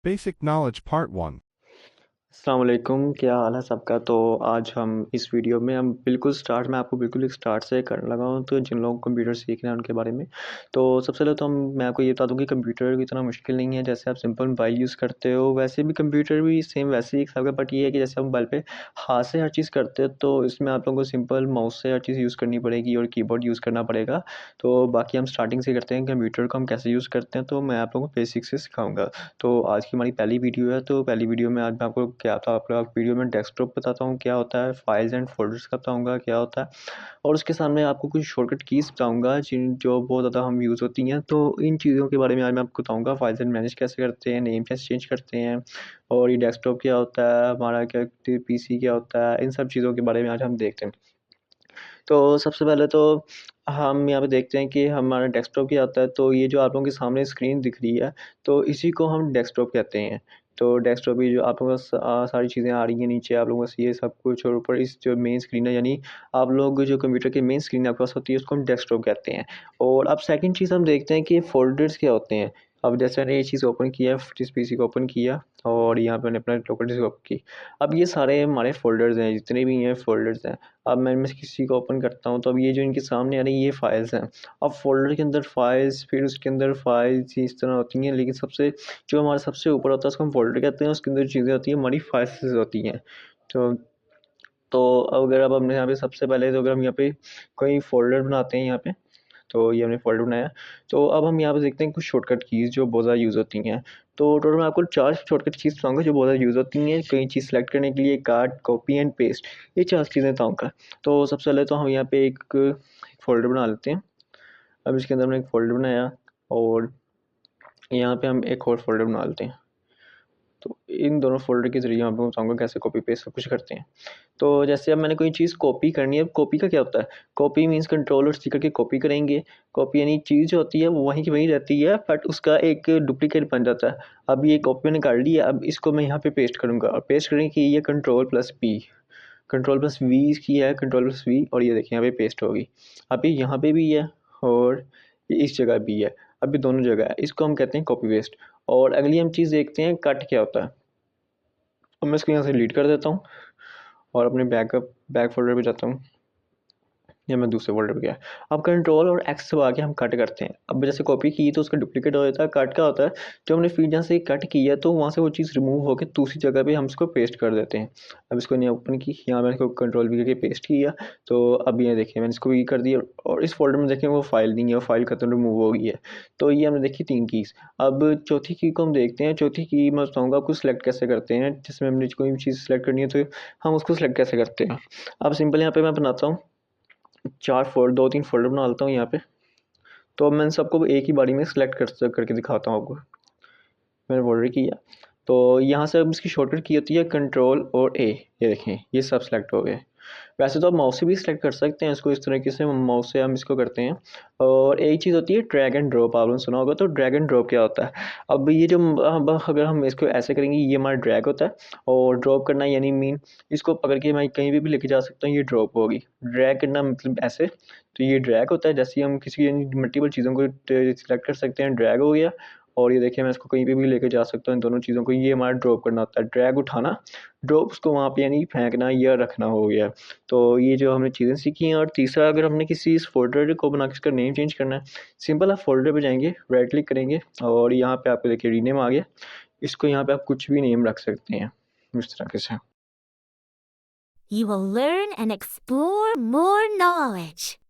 Basic Knowledge Part 1. अस्सलाम वालेकुम, क्या हाल है सबका। तो आज हम इस वीडियो में हम बिल्कुल स्टार्ट में आपको बिल्कुल एक स्टार्ट से करने लगा हूँ। तो जिन लोगों को कंप्यूटर सीखना है उनके बारे में, तो सबसे पहले तो मैं आपको ये बता दूँ कि कंप्यूटर इतना मुश्किल नहीं है। जैसे आप सिंपल मोबाइल यूज़ करते हो वैसे भी कंप्यूटर भी सेम वैसे ही एक हिसाब का, बट ये है कि जैसे हम मोबाइल पे हाथ से हर चीज़ करते हैं तो इसमें आप लोगों को सिंपल माउस से हर चीज़ यूज़ करनी पड़ेगी और कीबोर्ड यूज़ करना पड़ेगा। तो बाकी हम स्टार्टिंग से करते हैं कंप्यूटर को हम कैसे यूज़ करते हैं, तो मैं आप लोगों को बेसिक से सिखाऊँगा। तो आज की हमारी पहली वीडियो है, तो पहली वीडियो में आज मैं आपको क्या था आपका वीडियो में डेस्कटॉप बताता हूँ क्या होता है, फाइल्स एंड फोल्डर्स का बताऊँगा क्या होता है, और उसके सामने आपको कुछ शॉर्टकट कीज़ बताऊँगा जिन जो बहुत ज़्यादा हम यूज़ होती हैं। तो इन चीज़ों के बारे में आज मैं आपको बताऊँगा, फाइल्स एंड मैनेज कैसे करते हैं, नेम कैसे चेंज करते हैं, और ये डेस्कटॉप क्या होता है, हमारा क्या पीसी क्या होता है, इन सब चीज़ों के बारे में आज हम देखते हैं। तो सबसे पहले तो हम यहाँ पे देखते हैं कि हमारा डेस्कटॉप क्या होता है। तो ये जो आप लोगों के सामने स्क्रीन दिख रही है, तो इसी को हम डेस्कटॉप कहते हैं। तो डेस्कटॉप ये जो आप लोगों के पास सारी चीज़ें आ रही हैं नीचे आप लोगों के पास ये सब कुछ, और ऊपर इस जो मेन स्क्रीन है, यानी आप लोग जो कंप्यूटर की मेन स्क्रीन आपके पास होती है उसको हम डेस्कटॉप कहते हैं। और अब सेकंड चीज़ हम देखते हैं कि फ़ोल्डर्स क्या होते हैं। अब जैसे मैंने ये चीज़ ओपन किया, जिस पीसी को ओपन किया और यहाँ पे मैंने अपना लोकल डिस्क ओपन की। अब ये सारे हमारे फ़ोल्डर्स हैं, जितने भी हैं फ़ोल्डर्स हैं। अब मैं इनमें से किसी को ओपन करता हूँ तो अब ये जो इनके सामने आ रही है ये फ़ाइल्स हैं। अब फ़ोल्डर के अंदर फ़ाइल्स, फिर उसके अंदर फ़ाइल्स इस तरह होती हैं, लेकिन सबसे जो हमारा सबसे ऊपर होता है उसको हम फ़ोल्डर कहते हैं, उसके अंदर चीज़ें होती हैं हमारी फ़ाइल्स होती हैं। तो तो अगर अब हमने यहाँ पे सबसे पहले तो अगर हम यहाँ पे कोई फ़ोल्डर बनाते हैं यहाँ पे, तो ये हमने फ़ोल्डर बनाया। तो अब हम यहाँ पे देखते हैं कुछ शॉर्टकट कीज़ जो बहुत ज़्यादा यूज़ होती हैं। तो टोटल मैं आपको 4 शॉर्टकट कीज़ बताऊँगा जो बहुत ज़्यादा यूज़ होती हैं। कई चीज़ सेलेक्ट करने के लिए कट, कॉपी एंड पेस्ट, ये 4 चीज़ें बताऊँगा। तो सबसे पहले तो हम यहाँ पे एक फ़ोल्डर बना लेते हैं। अब इसके अंदर हमने एक फ़ोल्डर बनाया और यहाँ पे हम एक और फ़ोल्डर बना लेते हैं। तो इन दोनों फ़ोल्डर के ज़रिए मैं आपको बताऊँगा कैसे कॉपी पेस्ट सब कुछ करते हैं। तो जैसे अब मैंने कोई चीज़ कॉपी करनी है, अब कॉपी का क्या होता है? कॉपी मीन्स कंट्रोल और सी करके कॉपी करेंगे। कॉपी यानी चीज़ जो होती है वो वहीं की वहीं रहती है, बट उसका एक डुप्लीकेट बन जाता है। अब ये कॉपी मैंने कर ली है, अब इसको मैं यहाँ पे पेस्ट करूँगा, और पेस्ट करने की ये control plus P, control plus V की है, कंट्रोल प्लस वी, और ये देखिए यहाँ पे पेस्ट होगी। अब ये यहाँ पे भी है और ये इस जगह भी है। अब ये दोनों जगह है, इसको हम कहते हैं कॉपी पेस्ट। और अगली हम चीज़ देखते हैं कट क्या होता है। अब मैं इसको यहाँ से डिलीट कर देता हूँ और अपने बैक फ़ोल्डर पे जाता हूँ, या मैं दूसरे फ़ोल्डर पे गया। अब कंट्रोल और एक्स दबा के हम कट करते हैं। अब जैसे कॉपी की तो उसका डुप्लीकेट हो जाता है, कट क्या होता है, जो हमने फिर जहाँ से कट किया तो वहाँ से वो चीज़ रिमूव होकर दूसरी जगह पे हम इसको पेस्ट कर देते हैं। अब इसको मैंने ओपन की, यहाँ मैंने इसको कंट्रोल वी करके पेस्ट किया, तो अब ये देखिए मैंने इसको भी कर दिया, और इस फ़ोल्डर में देखें वो फ़ाइल नहीं है, वो फ़ाइल खत्म रिमूव हो गई है। तो ये हमने देखी 3 कीज़। अब चौथी की को हम देखते हैं। चौथी की मैं बताऊँगा आपको सिलेक्ट कैसे करते हैं, जिसमें हमने कोई भी चीज़ सिलेक्ट करनी है तो हम उसको सिलेक्ट कैसे करते हैं। अब सिंपल यहाँ पे मैं बनाता हूँ 2-3 फ़ोल्डर बना लेता हूँ यहाँ पे। तो अब मैं सबको एक ही बारी में सिलेक्ट करके दिखाता हूँ आपको। मैंने फ़ोल्डर किया, तो यहाँ से अब इसकी शॉर्टकट की होती है कंट्रोल और ए, ये देखें ये सब सिलेक्ट हो गए। वैसे तो आप माउस से भी सिलेक्ट कर सकते हैं इसको, इस तरीके से माउस से हम इसको करते हैं। और एक चीज़ होती है ड्रैग एंड ड्रॉप, आपने सुना होगा। तो ड्रैग एंड ड्रॉप क्या होता है? अब ये जो अब अगर हम इसको ऐसे करेंगे ये हमारा ड्रैग होता है, और ड्रॉप करना यानी मीन इसको पकड़ के मैं कहीं भी लेके जा सकता हूँ, ये ड्रॉप होगी। ड्रैग करना मतलब ऐसे, तो ये ड्रैग होता है। जैसे ही हम किसी मल्टीपल चीज़ों को सिलेक्ट कर सकते हैं, ड्रैग हो गया। और ये देखिए मैं इसको कहीं पे भी लेके जा सकता हूँ इन दोनों चीज़ों को, ये हमारा ड्रॉप करना होता है। ड्रैग उठाना, ड्रॉप उसको वहाँ पे यानी फेंकना या रखना हो गया। तो ये जो हमने चीज़ें सीखी हैं। और तीसरा, अगर हमने किसी इस फ़ोल्डर को बना के इसका नेम चेंज करना है, सिंपल आप फ़ोल्डर पे जाएँगे, राइट क्लिक करेंगे और यहाँ पे आपको देखिए रीनेम आ गया। इसको यहाँ पे आप कुछ भी नेम रख सकते हैं, इस तरीके से। You will learn and explore more knowledge.